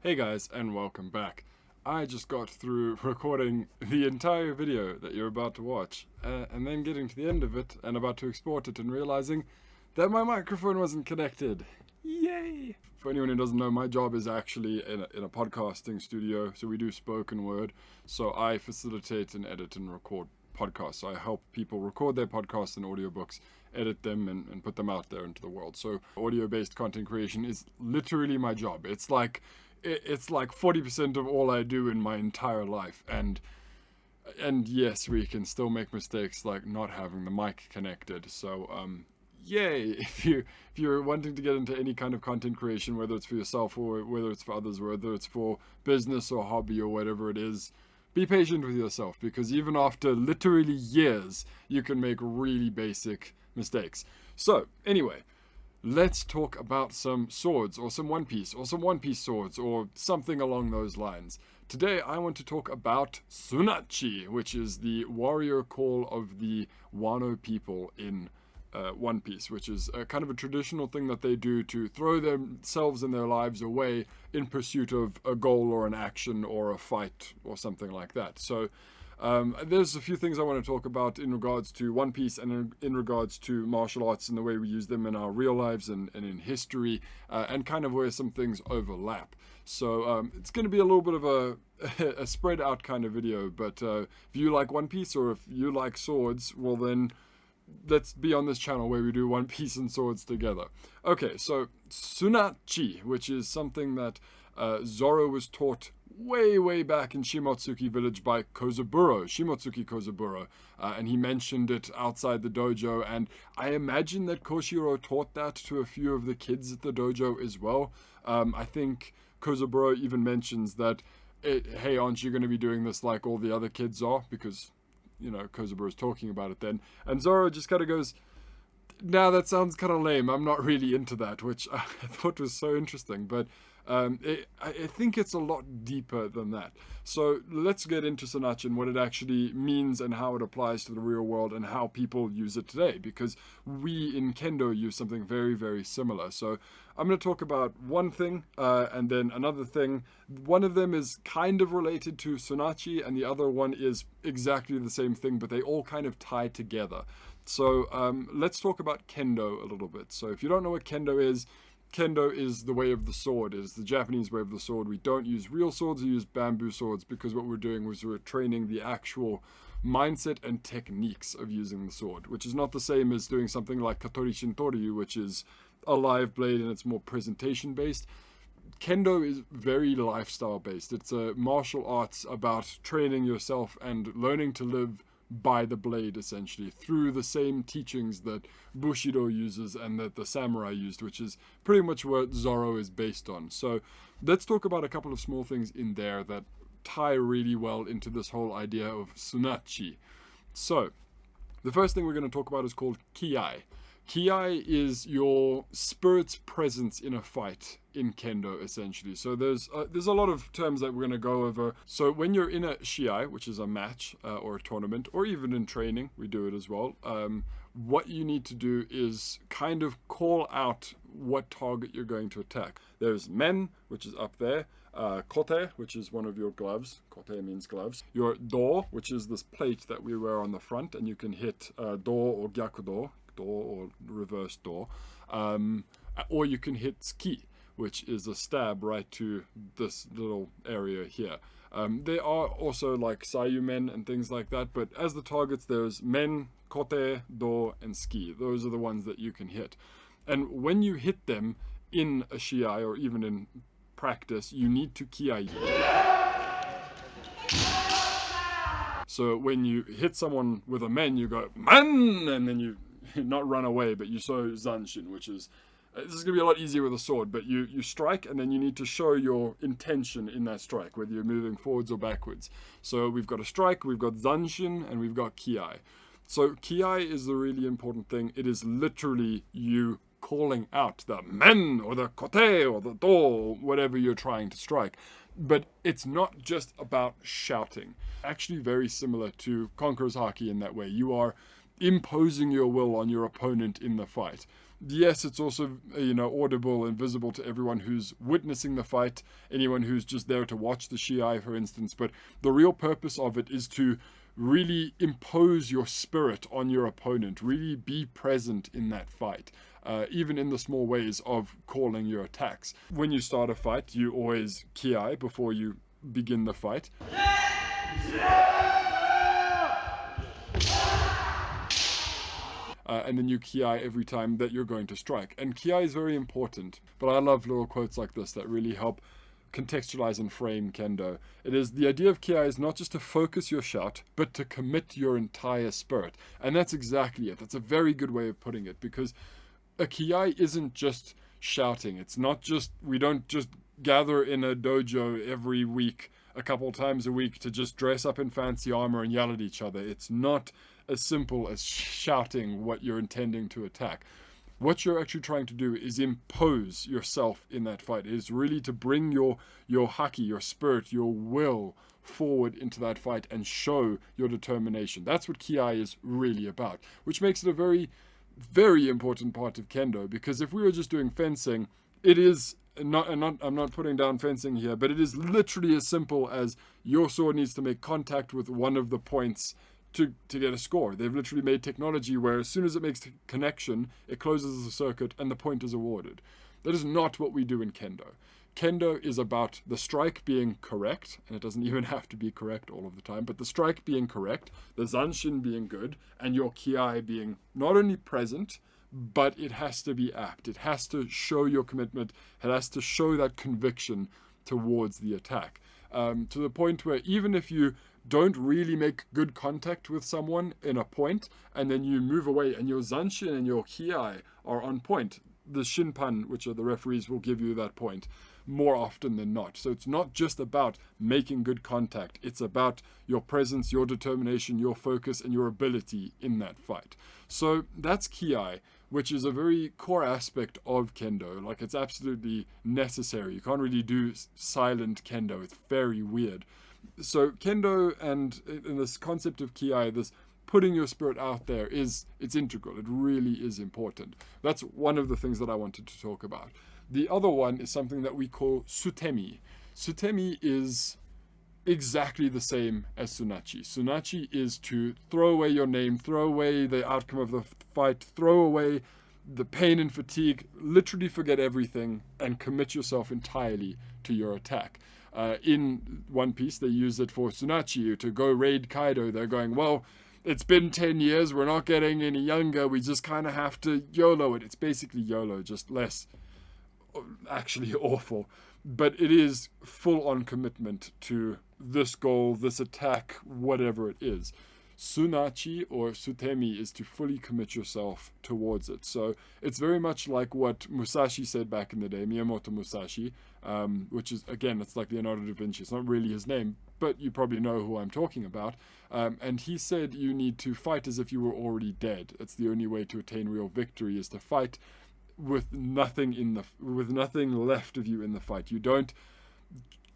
Hey guys, and welcome back. I just got through recording the entire video that you're about to watch, and then getting to the end of it and about to export it and realizing that my microphone wasn't connected. Yay! For anyone who doesn't know, my job is actually in a podcasting studio, so we do spoken word. So I facilitate and edit and record podcasts. So I help people record their podcasts and audiobooks, edit them, and put them out there into the world. So audio-based content creation is literally my job. It's like 40% of all I do in my entire life, and yes, we can still make mistakes like not having the mic connected. So yay! If you're wanting to get into any kind of content creation, whether it's for yourself or whether it's for others, whether it's for business or hobby or whatever it is, be patient with yourself, because even after literally years, you can make really basic mistakes. So anyway, let's talk about some swords, or some One Piece, or some One Piece swords, or something along those lines. Today I want to talk about Sunacchi, which is the warrior call of the Wano people in One Piece, which is kind of a traditional thing that they do to throw themselves and their lives away in pursuit of a goal or an action or a fight or something like that. So there's a few things I want to talk about in regards to One Piece and in regards to martial arts and the way we use them in our real lives and in history, and kind of where some things overlap. So it's going to be a little bit of a spread out kind of video, but if you like One Piece or if you like swords, well then let's be on this channel where we do One Piece and swords together. Okay, so Sunacchi, which is something that Zoro was taught way back in Shimotsuki village by Shimotsuki Kozaburo, and he mentioned it outside the dojo, and I imagine that Koshiro taught that to a few of the kids at the dojo as well. I think Kozaburo even mentions that, hey, aren't you going to be doing this like all the other kids are? Because, you know, Kozaburo's talking about it then. And Zoro just kind of goes, nah, that sounds kind of lame. I'm not really into that, which I thought was so interesting. But I think it's a lot deeper than that. So let's get into Sunacchi and what it actually means and how it applies to the real world and how people use it today. Because we in Kendo use something very similar. So I'm going to talk about one thing and then another thing. One of them is kind of related to Sunacchi and the other one is exactly the same thing, but they all kind of tie together. So let's talk about Kendo a little bit. So if you don't know what Kendo is the way of the sword, is the Japanese way of the sword. We don't use real swords, we use bamboo swords, because what we're doing was we're training the actual mindset and techniques of using the sword, which is not the same as doing something like Katori Shintoryu, which is a live blade and it's more presentation based. Kendo is very lifestyle based. It's a martial arts about training yourself and learning to live by the blade, essentially, through the same teachings that Bushido uses and that the samurai used, which is pretty much what Zoro is based on. So let's talk about a couple of small things in there that tie really well into this whole idea of Sunacchi. So the first thing we're going to talk about is called Kiai. Kiai is your spirit's presence in a fight in Kendo, essentially. So there's a lot of terms that we're going to go over. So when you're in a shiai, which is a match or a tournament, or even in training, we do it as well. What you need to do is kind of call out what target you're going to attack. There's men, which is up there. Kote, which is one of your gloves. Kote means gloves. Your do, which is this plate that we wear on the front, and you can hit do or gyakudo, door or reverse door, or you can hit ski, which is a stab right to this little area here. There are also like sayu men and things like that, but as the targets, there's men, kote, do, and ski. Those are the ones that you can hit. And when you hit them in a shiai or even in practice, you need to kiai. So when you hit someone with a men, you go man, and then you not run away, but you show zanshin, which is, this is going to be a lot easier with a sword, but you strike and then you need to show your intention in that strike, whether you're moving forwards or backwards. So we've got a strike, we've got zanshin, and we've got kiai. So kiai is the really important thing. It is literally you calling out the men or the kote or the do, or whatever you're trying to strike. But it's not just about shouting. Actually very similar to Conqueror's Haki in that way. You are imposing your will on your opponent in the fight. Yes, it's also, audible and visible to everyone who's witnessing the fight, anyone who's just there to watch the Shiai, for instance. But the real purpose of it is to really impose your spirit on your opponent, really be present in that fight. Even in the small ways of calling your attacks. When you start a fight, you always kiai before you begin the fight. And then you kiai every time that you're going to strike. And kiai is very important, but I love little quotes like this that really help contextualize and frame Kendo. It is the idea of kiai is not just to focus your shout, but to commit your entire spirit. And that's exactly it. That's a very good way of putting it, because a kiai isn't just shouting. It's not just, we don't just gather in a dojo every week, a couple times a week, to just dress up in fancy armor and yell at each other. It's not as simple as shouting what you're intending to attack. What you're actually trying to do is impose yourself in that fight. It is really to bring your haki, your spirit, your will forward into that fight and show your determination. That's what kiai is really about, which makes it a very, very important part of Kendo, because if we were just doing fencing, it is not, I'm not putting down fencing here, but it is literally as simple as your sword needs to make contact with one of the points to get a score. They've literally made technology where as soon as it makes the connection, it closes the circuit and the point is awarded. That is not what we do in Kendo. Kendo is about the strike being correct, and it doesn't even have to be correct all of the time, but the strike being correct, the zanshin being good, and your kiai being not only present, but it has to be apt. It has to show your commitment. It has to show that conviction towards the attack. To the point where even if you don't really make good contact with someone in a point, and then you move away and your zanshin and your kiai are on point, the shinpan, which are the referees, will give you that point more often than not. So it's not just about making good contact. It's about your presence, your determination, your focus, and your ability in that fight. So that's kiai, which is a very core aspect of Kendo. Like, it's absolutely necessary. You can't really do silent Kendo. It's very weird. So Kendo and this concept of kiai, this putting your spirit out there, it's integral. It really is important. That's one of the things that I wanted to talk about. The other one is something that we call sutemi. Sutemi is exactly the same as Sunacchi. Sunacchi is to throw away your name, throw away the outcome of the fight, throw away the pain and fatigue, literally forget everything and commit yourself entirely to your attack. In One Piece, they use it for Sunacchi, to go raid Kaido. They're going, well, it's been 10 years, we're not getting any younger, we just kind of have to YOLO it. It's basically YOLO, just less actually awful. But it is full-on commitment to this goal, this attack, whatever it is. Sunacchi or Sutemi is to fully commit yourself towards it. So it's very much like what Musashi said back in the day, Miyamoto Musashi, which is, again, it's like Leonardo da Vinci. It's not really his name, but you probably know who I'm talking about. And he said you need to fight as if you were already dead. It's the only way to attain real victory, is to fight with nothing left of you in the fight. You don't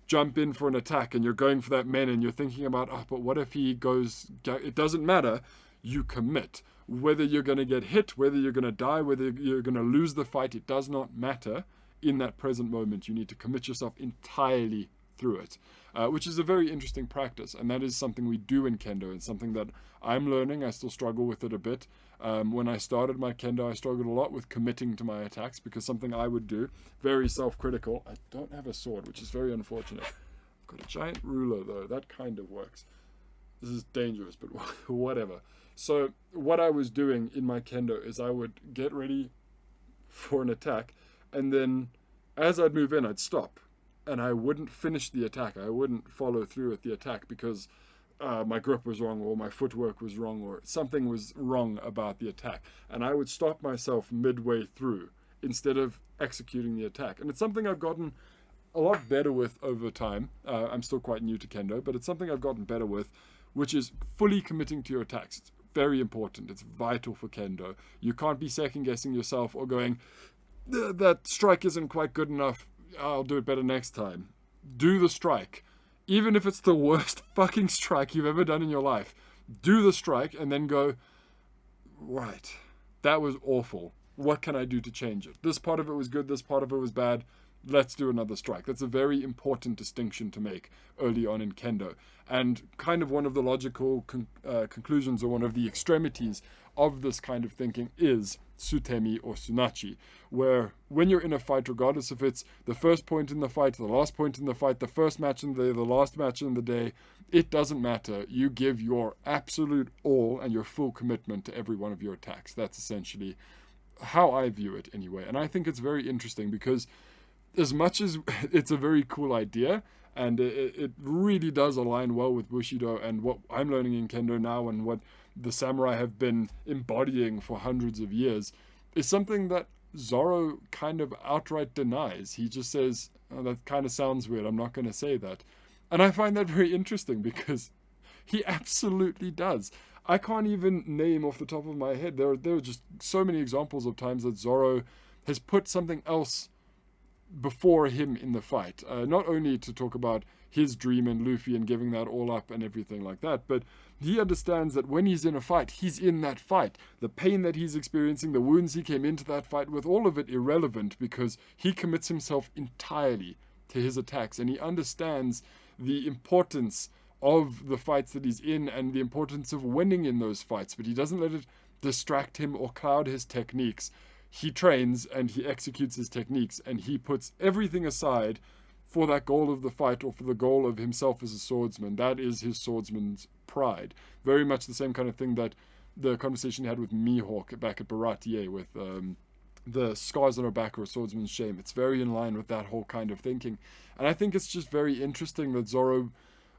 jump in for an attack and you're going for that man and you're thinking about, oh, but what if he goes, it doesn't matter. You commit. Whether you're going to get hit, whether you're going to die, whether you're going to lose the fight, it does not matter. In that present moment, you need to commit yourself entirely through it, which is a very interesting practice, and that is something we do in Kendo. It's something that I'm learning. I still struggle with it a bit. When I started my Kendo, I struggled a lot with committing to my attacks, because something I would do, very self-critical. I don't have a sword, which is very unfortunate. I've got a giant ruler, though. That kind of works. This is dangerous, but whatever. So what I was doing in my Kendo is I would get ready for an attack, and then as I'd move in, I'd stop. And I wouldn't finish the attack. I wouldn't follow through with the attack because my grip was wrong, or my footwork was wrong, or something was wrong about the attack. And I would stop myself midway through instead of executing the attack. And it's something I've gotten a lot better with over time. I'm still quite new to Kendo, but it's something I've gotten better with, which is fully committing to your attacks. It's very important. It's vital for Kendo. You can't be second-guessing yourself or going, that strike isn't quite good enough, I'll do it better next time. Do the strike. Even if it's the worst fucking strike you've ever done in your life, do the strike and then go, right, that was awful. what can I do to change it? This part of it was good, this part of it was bad. Let's do another strike. That's a very important distinction to make early on in Kendo. And kind of one of the logical conclusions, or one of the extremities of this kind of thinking, is Sutemi or Sunacchi, where when you're in a fight, regardless if it's the first point in the fight, the last point in the fight, the first match in the day, the last match in the day, it doesn't matter. You give your absolute all and your full commitment to every one of your attacks. That's essentially how I view it anyway. And I think it's very interesting because as much as it's a very cool idea, and it really does align well with Bushido and what I'm learning in Kendo now and what the samurai have been embodying for hundreds of years, is something that Zoro kind of outright denies. He just says, oh, that kind of sounds weird, I'm not going to say that. And I find that very interesting because he absolutely does. I can't even name off the top of my head. There are just so many examples of times that Zoro has put something else before him in the fight. Not only to talk about his dream and Luffy and giving that all up and everything like that, but he understands that when he's in a fight, he's in that fight. The pain that he's experiencing, the wounds he came into that fight with, all of it irrelevant because he commits himself entirely to his attacks, and he understands the importance of the fights that he's in and the importance of winning in those fights, but he doesn't let it distract him or cloud his techniques. He trains and he executes his techniques, and he puts everything aside for that goal of the fight or for the goal of himself as a swordsman. That is his swordsman's pride. Very much the same kind of thing that the conversation he had with Mihawk back at Baratier with the scars on her back or a swordsman's shame. It's very in line with that whole kind of thinking. And I think it's just very interesting that Zoro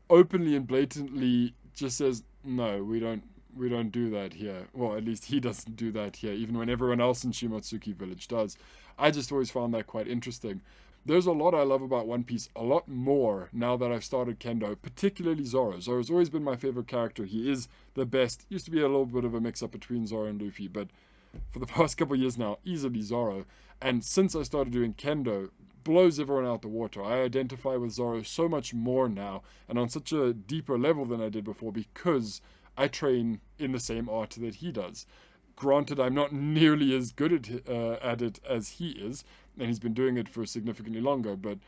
openly and blatantly just says, no, we don't do that here. Well, at least he doesn't do that here, even when everyone else in Shimotsuki Village does. I just always found that quite interesting. There's a lot I love about One Piece, a lot more now that I've started Kendo, particularly Zoro. Zoro's always been my favorite character. He is the best. Used to be a little bit of a mix-up between Zoro and Luffy, but for the past couple of years now, easily Zoro. And since I started doing Kendo, blows everyone out the water. I identify with Zoro so much more now, and on such a deeper level than I did before, because I train in the same art that he does. Granted, I'm not nearly as good at it as he is, and he's been doing it for significantly longer, but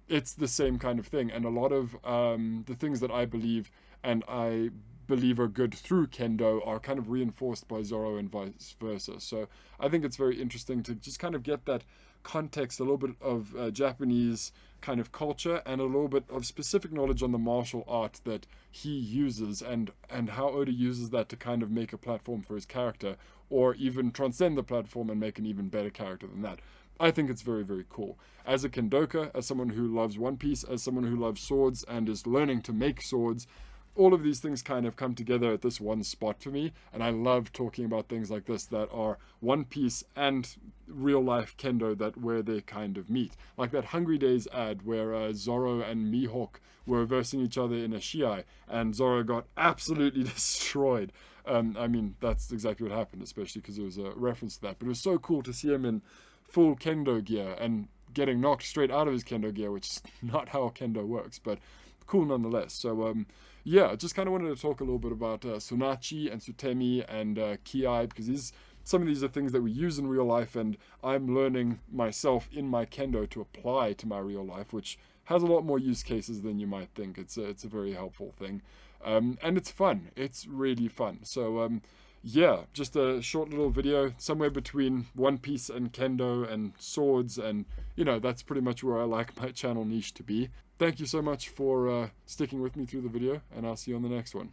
it's the same kind of thing. And a lot of the things that I believe and I believe are good through Kendo are kind of reinforced by Zoro and vice versa. So I think it's very interesting to just kind of get that context, a little bit of Japanese kind of culture and a little bit of specific knowledge on the martial art that he uses, and how Oda uses that to kind of make a platform for his character, or even transcend the platform and make an even better character than that. I think it's very, very cool. As a Kendoka, as someone who loves One Piece, as someone who loves swords and is learning to make swords, all of these things kind of come together at this one spot for me, and I love talking about things like this that are One Piece and real life Kendo, that where they kind of meet. Like that Hungry Days ad where Zoro and Mihawk were versing each other in a Shiai, and Zoro got absolutely destroyed. I mean, that's exactly what happened, especially because it was a reference to that. But it was so cool to see him in full Kendo gear and getting knocked straight out of his Kendo gear, which is not how Kendo works, but cool nonetheless. So, yeah, just kind of wanted to talk a little bit about Sunacchi and Sutemi and Kiai, because some of these are things that we use in real life, and I'm learning myself in my Kendo to apply to my real life, which has a lot more use cases than you might think. It's a very helpful thing. And it's fun. It's really fun. So, yeah, just a short little video somewhere between One Piece and Kendo and swords, and, you know, that's pretty much where I like my channel niche to be. Thank you so much for sticking with me through the video, and I'll see you on the next one.